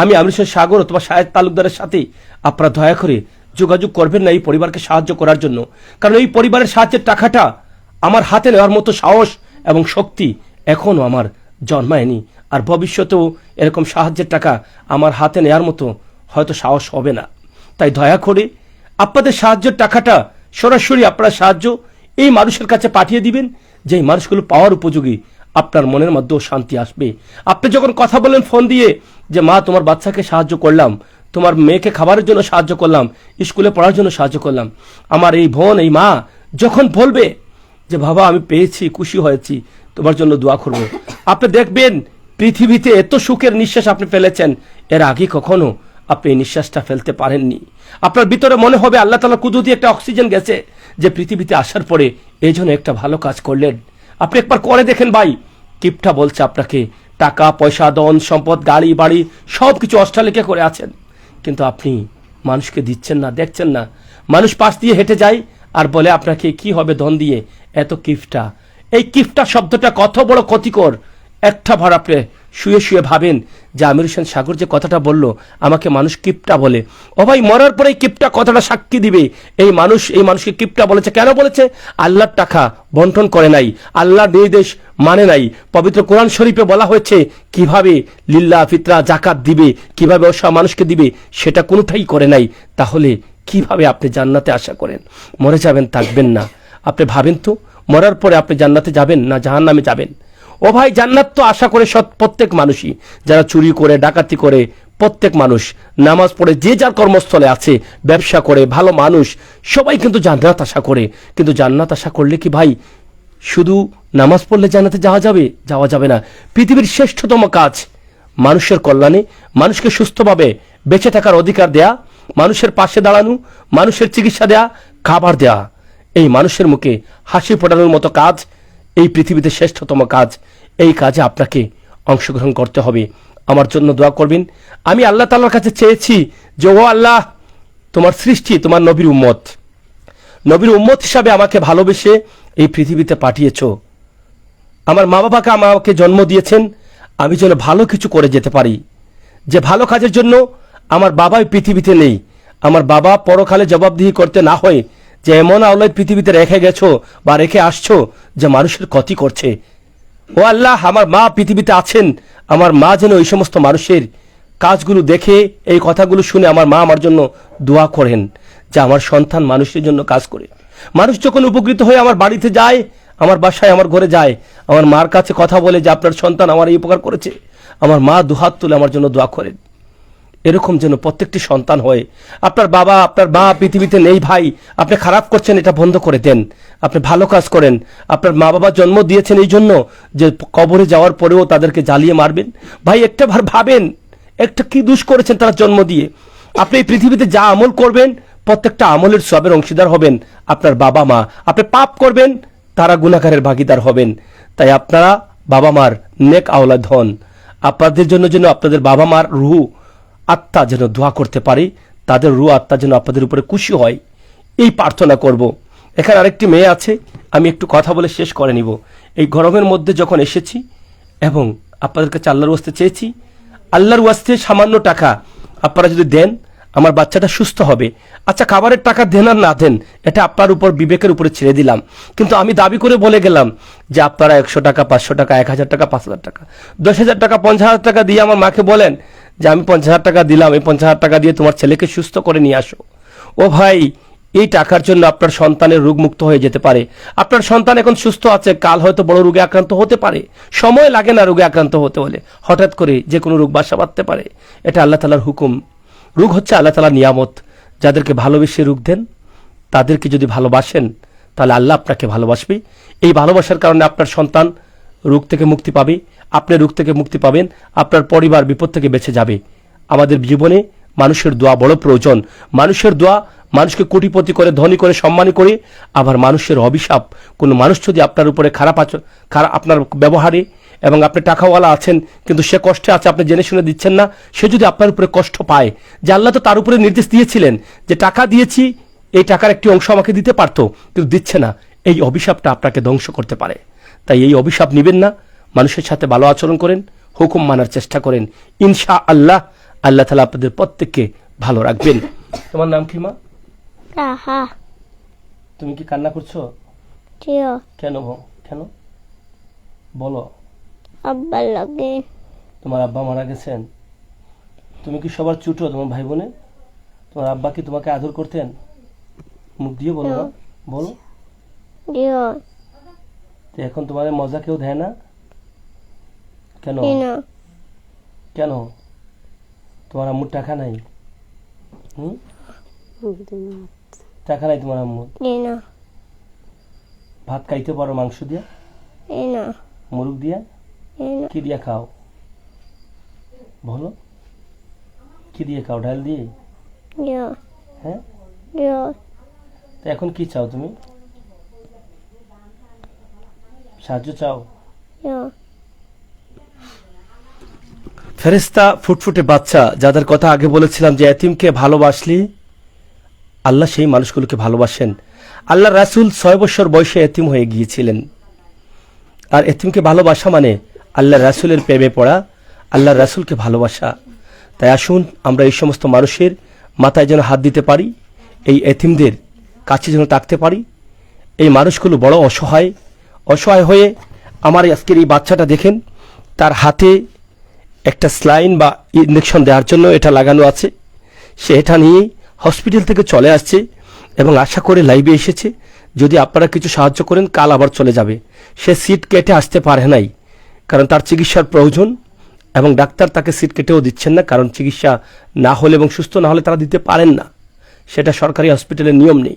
আমি আমির হোসেন সাগর অথবা শাহেদ তালুকদারের সাথে আপনারা দয়া করে যোগাযোগ করবেন না এই পরিবারকে সাহায্য করার জন্য। কারণ এই পরিবারের সাহায্যের টাকাটা আমার হাতে নেওয়ার মতো সাহস এবং শক্তি এখনও আমার জন্মায়নি, আর ভবিষ্যতেও এরকম সাহায্যের টাকা আমার হাতে নেওয়ার মতো হয়তো সাহস হবে না। তাই দয়া করে আপনাদের সাহায্যের টাকাটা সরাসরি আপনারা সাহায্য এই মানুষের কাছে পাঠিয়ে দিবেন, যেই মানুষগুলো পাওয়ার উপযোগী। আপনার মনের মধ্যেও শান্তি আসবে। আপনি যখন কথা বলেন ফোন দিয়ে যে মা তোমার বাচ্চাকে সাহায্য করলাম, তোমার মেয়েকে খাবারের জন্য সাহায্য করলাম, স্কুলে পড়ার জন্য সাহায্য করলাম, আমার এই বোন, এই মা যখন বলবে যে বাবা আমি পেয়েছি, খুশি হয়েছি, তোমার জন্য দোয়া করব, আপনি দেখবেন পৃথিবীতে এত সুখের নিঃশ্বাস আপনি ফেলেছেন, এর আগে কখনো আপনি এই নিঃশ্বাসটা ফেলতে পারেননি। আপনার ভিতরে মনে হবে আল্লাহ তাআলা কুদরতি একটা অক্সিজেন গেছে যে পৃথিবীতে আসার পরে এই জন্য একটা ভালো কাজ করলেন। আপনি একবার করে দেখেন ভাই, কিপটা বলছে আপনাকে টাকা পয়সা, ধন সম্পদ, গাড়ি বাড়ি সব কিছু অট্টালিকা করে আছেন, কিন্তু আপনি মানুষকে দিচ্ছেন না, দেখছেন না। মানুষ পাশ দিয়ে হেঁটে যায় আর বলে আপনাকে কি হবে ধন দিয়ে, এত কিফটা। এই কিফটা শব্দটা কত বড় ক্ষতিকর। একটা ভার আপনি শুয়ে শুয়ে ভাবেন যে আমির হোসেন সাগর যে কথাটা বললো আমাকে মানুষ কিপটা বলে, ও ভাই মরার পরে এই কিপটা কথাটা সাক্ষী দিবে এই মানুষকে কিপটা বলেছে। কেন বলেছে? আল্লাহর টাকা বন্টন করে নাই, আল্লাহর নির্দেশ মানে নাই। পবিত্র কোরআন শরীফে বলা হয়েছে কিভাবে লিল্লাহ, ফিতরা, জাকাত দিবে, কিভাবে অসহায় মানুষকে দিবে, সেটা কোনোটাই করে নাই। তাহলে কিভাবে আপনি জান্নাতে আশা করেন? মরে যাবেন, থাকবেন না। আপনি ভাবেন তো, মরার পরে আপনি জান্নাতে যাবেন না জাহান্নামে যাবেন? ও ভাই, জান্নাত তো আশা করে প্রত্যেক মানুষই, যারা চুরি করে ডাকাতি করে, প্রত্যেক মানুষ নামাজ পড়ে, যে যার কর্মস্থলে আছে, ব্যবসা করে, ভালো মানুষ, সবাই কিন্তু জান্নাত আশা করে। কিন্তু জান্নাত আশা করলে কি ভাই শুধু নামাজ পড়লে জান্নাতে যাওয়া যাবে? যাওয়া যাবে না। পৃথিবীর শ্রেষ্ঠতম কাজ মানুষের কল্যাণে, মানুষকে সুস্থভাবে বেঁচে থাকার অধিকার দেয়া, মানুষের পাশে দাঁড়ানো, মানুষের চিকিৎসা দেয়া, খাবার দেয়া, এই মানুষের মুখে হাসি ফোটানোর মতো কাজ এই পৃথিবীতে শ্রেষ্ঠতম কাজ। এই কাজে আপনাকে অংশগ্রহণ করতে হবে। আমার জন্য দোয়া করবেন। আমি আল্লাহ তাআলার কাছে চেয়েছি যে ও আল্লাহ, তোমার সৃষ্টি, তোমার নবীর উম্মত, নবীর উম্মত হিসাবে আমাকে ভালোবেসে এই পৃথিবীতে পাঠিয়েছ। আমার মা বাবাকে আমাকে জন্ম দিয়েছেন আমি যেন ভালো কিছু করে যেতে পারি, যে ভালো কাজের জন্য আমার বাবা এই পৃথিবীতে নেই, আমার বাবা পরকালে জবাবদিহি করতে না হয়, যে এমন আওলাদ পৃথিবীতে রেখে গেছো বা রেখে আসছো যে মানুষের ক্ষতি করছে। ও আল্লাহ, আমার মা পৃথিবীতে আছেন, আমার মা যেন এই সমস্ত মানুষের কাজগুলো দেখে, এই কথাগুলো শুনে আমার মা আমার জন্য দোয়া করেন যে আমার সন্তান মানুষের জন্য কাজ করে। মানুষ যখন উপকৃত হয়ে আমার বাড়িতে যায়, আমার বাসায়, আমার ঘরে যায়, আমার মার কাছে কথা বলে যে আপনার সন্তান আমার এই উপকার করেছে, আমার মা দুহাত তুলে আমার জন্য দোয়া করেন। এরকম যেন প্রত্যেকটি সন্তান হয়। আপনার বাবা, আপনার মা পৃথিবীতে নেই ভাই, আপনি খারাপ করছেন, এটা বন্ধ করে দেন। আপনি ভালো কাজ করেন। আপনার মা বাবা জন্ম দিয়েছেন এই জন্য যে কবরে যাওয়ার পরেও তাদেরকে জ্বালিয়ে মারবেন? ভাই একটা বার ভাবেন, একটা কি দোষ করেছেন তারা জন্ম দিয়ে? আপনি এই পৃথিবীতে যা আমল করবেন প্রত্যেকটা আমলের সবের অংশীদার হবেন আপনার বাবা মা। আপনি পাপ করবেন, তারা গুনাহগারের ভাগীদার হবেন। তাই আপনারা বাবা মার নেক আওলাদ হন। আপনাদের জন্য যেন আপনাদের বাবা মার রূহ আত্মা যেন দোয়া করতে পারে, তাদের রূহ আত্মা যেন আপনাদের উপরে খুশি হয়, এই প্রার্থনা করব। এখানে আরেকটি মেয়ে আছে, আমি একটু কথা বলে শেষ করে নিব। এই গরমের মধ্যে যখন এসেছি এবং আপনাদের কাছে আল্লাহর ওয়াস্তে চেয়েছি, আল্লাহর ওয়াস্তে সামান্য টাকা আপনারা যদি দেন আমার বাচ্চাটা সুস্থ হবে। আচ্ছা, খাবারের টাকা দেন আর না দেন এটা আপনার উপর, বিবেকের উপরে ছেড়ে দিলাম। কিন্তু আমি দাবি করে বলে গেলাম যে আপনারা 100 টাকা, 500 টাকা, 1000 টাকা, 5000 টাকা, 10,000 টাকা, 50,000 টাকা দিয়ে আমার মাকে বলেন যে আমি 50,000 টাকা দিলাম, এই 50,000 টাকা দিয়ে তোমার ছেলেকে সুস্থ করে নিয়ে আসো। ও ভাই, এই টাকার জন্য আপনার সন্তানের রোগ মুক্ত হয়ে যেতে পারে। আপনার সন্তান এখন সুস্থ আছে, কাল হয়তো বড় রোগে আক্রান্ত হতে পারে। সময় লাগে না রোগে আক্রান্ত হতে হলে, হঠাৎ করে যে কোনো রোগ বাসা বাঁধতে পারে। এটা আল্লাহ তাআলার হুকুম। রোগ হচ্ছে আল্লাহ তাআলার নিয়ামত। যাদেরকে ভালোবেসে রোগ দেন, তাদেরকে যদি ভালোবাসেন তাহলে আল্লাহ আপনাকে ভালোবাসবে। এই ভালোবাসার কারণে আপনার সন্তান রোগ থেকে মুক্তি পাবে, আপনি রোগ থেকে মুক্তি পাবেন, আপনার পরিবার বিপদ থেকে বেঁচে যাবে। আমাদের জীবনে মানুষের দোয়া বড় প্রয়োজন। মানুষের দোয়া মানুষকে কোটিপতি করে, ধনী করে, সম্মানী করে। আবার মানুষের অভিশাপ, কোনো মানুষ যদি আপনার উপরে খারাপ আপনার ব্যবহারে, এবং আপনি টাকাওয়ালা আছেন কিন্তু সে কষ্টে আছে, আপনি জেনে শুনে দিচ্ছেন না, সে যদি আপনার উপরে কষ্ট পায়, যে আল্লাহ তো তার উপরে নির্দেশ দিয়েছিলেন যে টাকা দিয়েছি, এই টাকার একটি অংশ আমাকে দিতে পারতো কিন্তু দিচ্ছে না, এই অভিশাপটা আপনাকে ধ্বংস করতে পারে। তাই এই অভিশাপ নেবেন না, মানুষের সাথে ভালো আচরণ করেন, হুকুম মানার চেষ্টা করেন। ইনশা আল্লাহ, আল্লাহ তাআলা আপনাদের প্রত্যেককে ভালো রাখবেন। তোমার নাম কি মা? রাহা। তুমি কি কান্না করছো? জিও। কেন কেন বলো? আব্বার লাগে। তোমার আব্বা মারা গেছেন? তুমি কি সবার ছোট তোমার ভাই বোনে? তোমার আব্বা কি তোমাকে আদর করতেন? মুখ দিয়ে বলো না, বলো। জিও। তো এখন তোমার মজা কেউ দেয় না কেন? কেন? তোমার আম্মুর টাকা নাই? টাকা নাই তোমার আম্মুর? ভাত খাইতে পারো মাংস দিয়া, মুরগ দিয়া? কি দিয়া খাও বলো? কি দিয়ে খাও? ডাল দিয়ে? হ্যাঁ। তো এখন কি চাও তুমি? সাহায্য চাও? ফেরেশতা ফুটফুটে বাচ্চা, যাদের কথা আগে বলেছিলাম যে এতিমকে ভালোবাসলি আল্লাহ সেই মানুষগুলোকে ভালোবাসেন। আল্লাহ রাসূল 6 বছর বয়সে এতিম হয়ে গিয়েছিলেন। আর এতিমকে ভালোবাসা মানে আল্লাহ রাসূলের প্রেমে পড়া, আল্লাহ রাসূলকে ভালোবাসা। তাই আসুন আমরা এই সমস্ত মানুষের মাথায় যেন হাত দিতে পারি, এই এতিমদের কাছে যেন থাকতে পারি। এই মানুষগুলো বড় অসহায়, অসহায় হয়ে আমার আজকের এই বাচ্চাটা দেখেন, তার হাতে একটা স্লাইন বা ইনজেকশন দেওয়ার জন্য এটা লাগানো আছে। সে এটা নিয়ে হসপিটাল থেকে চলে আসছে এবং আশা করে লাইভে এসেছে যদি আপনারা কিছু সাহায্য করেন কাল আবার চলে যাবে। সে সিট কেটে আসতে পারে নাই, কারণ তার চিকিৎসার প্রয়োজন, এবং ডাক্তার তাকে সিট কেটেও দিচ্ছেন না, কারণ চিকিৎসা না হলে এবং সুস্থ না হলে তারা দিতে পারেন না, সেটা সরকারি হসপিটালের নিয়ম নেই।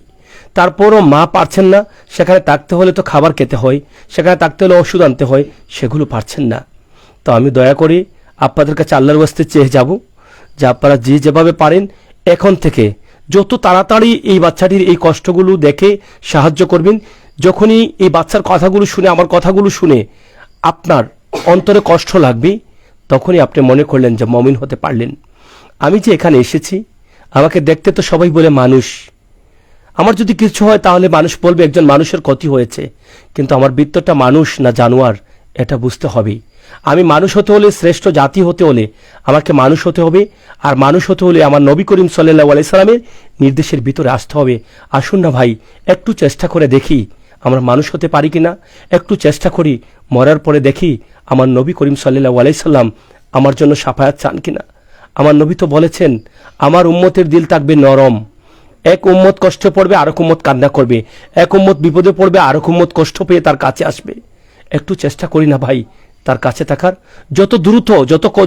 তারপরও মা পারছেন না, সেখানে থাকতে হলে তো খাবার খেতে হয়, সেখানে থাকতে হলে ওষুধ আনতে হয়, সেগুলো পারছেন না। তো আমি দয়া করে আপনাদের কাছে আল্লাহর ওয়াস্তে চেয়ে যাব যে আপনারা যে যেভাবে পারেন এখন থেকে যত তাড়াতাড়ি এই বাচ্চাটির এই কষ্টগুলো দেখে সাহায্য করবেন। যখনই এই বাচ্চার কথাগুলো শুনে, আমার কথাগুলো শুনে আপনার অন্তরে কষ্ট লাগবে, তখনই আপনি মনে করলেন যে মমিন হতে পারলেন। আমি যে এখানে এসেছি, আমাকে দেখতে তো সবাই বলে মানুষ, আমার যদি কিছু হয় তাহলে মানুষ বলবে একজন মানুষের ক্ষতি হয়েছে, কিন্তু আমার বৃত্তটা মানুষ না জানোয়ার এটা বুঝতে হবে। আমি মানুষ হতে হলে, শ্রেষ্ঠ জাতি হতে হলে আমাকে মানুষ হতে হবে, আর মানুষ হতে হলে আমার নবী করিম সাল্লাল্লাহু আলাইহি সাল্লামের নির্দেশের ভিতরে আসতে হবে। আসুন না ভাই, একটু চেষ্টা করে দেখি আমরা মানুষ হতে পারি কিনা, একটু চেষ্টা করি মরার পরে দেখি আমার নবী করিম সাল্লাল্লাহু আলাইহি সাল্লাম আমার জন্য শাফায়াত চান কিনা। আমার নবী তো বলেছেন আমার উম্মতের দিল থাকবে নরম, এক উম্মত কষ্ট পড়বে আরেক উম্মত কান্না করবে, এক উম্মত বিপদে পড়বে আরেক উম্মত কষ্ট পেয়ে তার কাছে আসবে। একটু চেষ্টা করি না ভাই তার কাছে থাকার। যত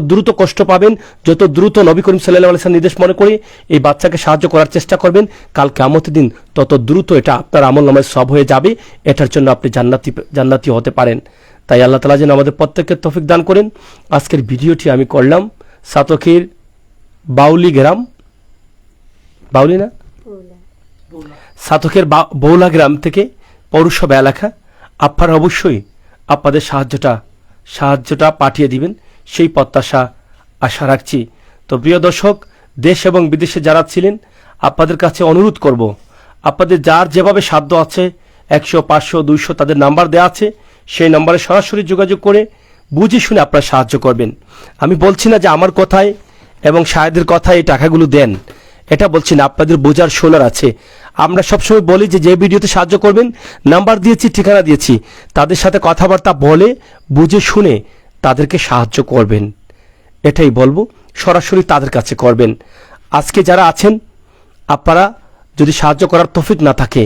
দ্রুত কষ্ট পাবেন, যত দ্রুত নবী করিম সাল্লাল্লাহু আলাইহি ওয়াসাল্লাম নির্দেশ মনে করে এই বাচ্চাকে সাহায্য করার চেষ্টা করবেন, কাল কিয়ামতের দিন তত দ্রুত এটা আপনার আমলনামায় সব হয়ে যাবে। এটার জন্য আপনি জান্নাতি হতে পারেন। তাই আল্লাহ তাআলা যেন আমাদের প্রত্যেককে তৌফিক দান করেন। আজকের ভিডিওটি আমি করলাম সাতক্ষীর বাউলি গ্রাম, বাউলি না, সাতক্ষীর বৌলা গ্রাম থেকে, পৌরসভা এলাকা। আপনারা অবশ্যই আপনাদের সাহায্যটা পাঠিয়ে দিবেন, সেই প্রত্যাশা আশা রাখছি। তো প্রিয় দর্শক, দেশ এবং বিদেশে যারা ছিলেন, আপনাদের কাছে অনুরোধ করব, আপনাদের যার যেভাবে সাধ্য আছে 100, 500, 200 তাদের নাম্বার দেওয়া আছে, সেই নাম্বারে সরাসরি যোগাযোগ করে বুঝে শুনে আপনারা সাহায্য করবেন। আমি বলছি না যে আমার কথায় এবং শাহেদের কথায় এই টাকাগুলো দেন, এটা বলছি না, আপনাদের বোঝার শোনার আছে। আমরা সবসময় বলি যে ভিডিওতে সাহায্য করবেন, নাম্বার দিয়েছি, ঠিকানা দিয়েছি, তাদের সাথে কথাবার্তা বলে বুঝে শুনে তাদেরকে সাহায্য করবেন, এটাই বলবো। সরাসরি তাদের কাছে করবেন। আজকে যারা আছেন, আপনারা যদি সাহায্য করার তৌফিক না থাকে,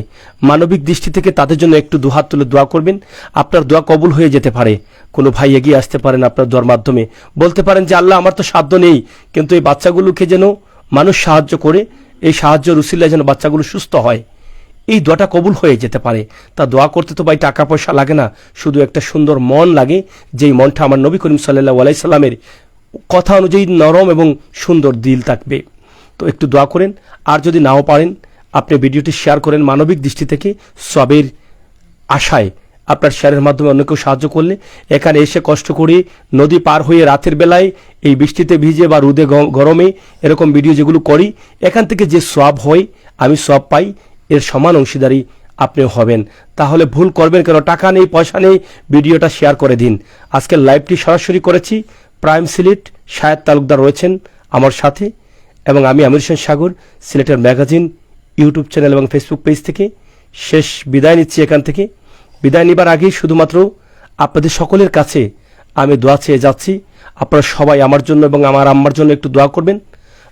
মানবিক দৃষ্টি থেকে তাদের জন্য একটু দুহাত তুলে দোয়া করবেন। আপনার দোয়া কবুল হয়ে যেতে পারে। কোনো ভাই এগিয়ে আসতে পারেন আপনার দোয়ার মাধ্যমে, বলতে পারেন যে আল্লাহ আমার তো সাধ্য নেই, কিন্তু এই বাচ্চাগুলোকে যেন মানুষ সাহায্য করে, এই সাহায্যের উসিলায় যেন বাচ্চাগুলো সুস্থ হয়, এই দোয়াটা কবুল হয়ে যেতে পারে। তা দোয়া করতে তো ভাই টাকা পয়সা লাগে না, শুধু একটা সুন্দর মন লাগে, যেই মনটা আমার নবী করিম সাল্লাল্লাহু আলাইহি সাল্লামের কথা অনুযায়ী নরম এবং সুন্দর দিল থাকবে। তো একটু দোয়া করেন। আর যদি নাও পারেন, আপনি ভিডিওটি শেয়ার করেন মানবিক দৃষ্টি থেকে, সবের আশায় আপনার শেয়ারের মাধ্যমে অন্য কেউ সাহায্য করলে, এখানে এসে কষ্ট করে নদী পার হয়ে রাতের বেলায় এই বৃষ্টিতে ভিজে বা রোদে গরমে এরকম ভিডিও যেগুলো করি, এখান থেকে যে সওয়াব হয়, আমি সওয়াব পাই, এর সমান অংশীদারি আপনিও হবেন। তাহলে ভুল করবেন কেন? টাকা নেই, পয়সা নেই, ভিডিওটা শেয়ার করে দিন। আজকের লাইভটি সরাসরি করেছি প্রাইম সিলেট, শাহেদ তালুকদার রয়েছেন আমার সাথে, এবং আমি আমির হোসেন সাগর, সিলেটের ম্যাগাজিন ইউটিউব চ্যানেল এবং ফেসবুক পেজ থেকে শেষ বিদায় নিচ্ছি। এখান থেকে বিদায় নেবার আগেই শুধুমাত্র আপনাদের সকলের কাছে আমি দোয়া চেয়ে যাচ্ছি, আপনারা সবাই আমার জন্য এবং আমার আম্মার জন্য একটু দোয়া করবেন।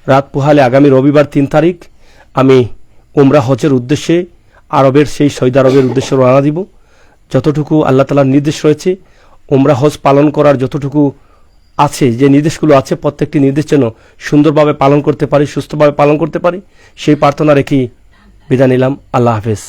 রাত পোহালে আগামী রবিবার 3 তারিখ আমি উমরা হজের উদ্দেশ্যে আরবের, সেই সৌদি আরবের উদ্দেশ্যে রওনা দিব। যতটুকু আল্লাহ তাআলার নির্দেশ রয়েছে, উমরা হজ পালন করার যতটুকু আছে, যে নির্দেশগুলো আছে, প্রত্যেকটি নির্দেশ যেন সুন্দরভাবে পালন করতে পারি, সুস্থভাবে পালন করতে পারি, সেই প্রার্থনা রেখে বিদায় নিলাম। আল্লাহ হাফেজ।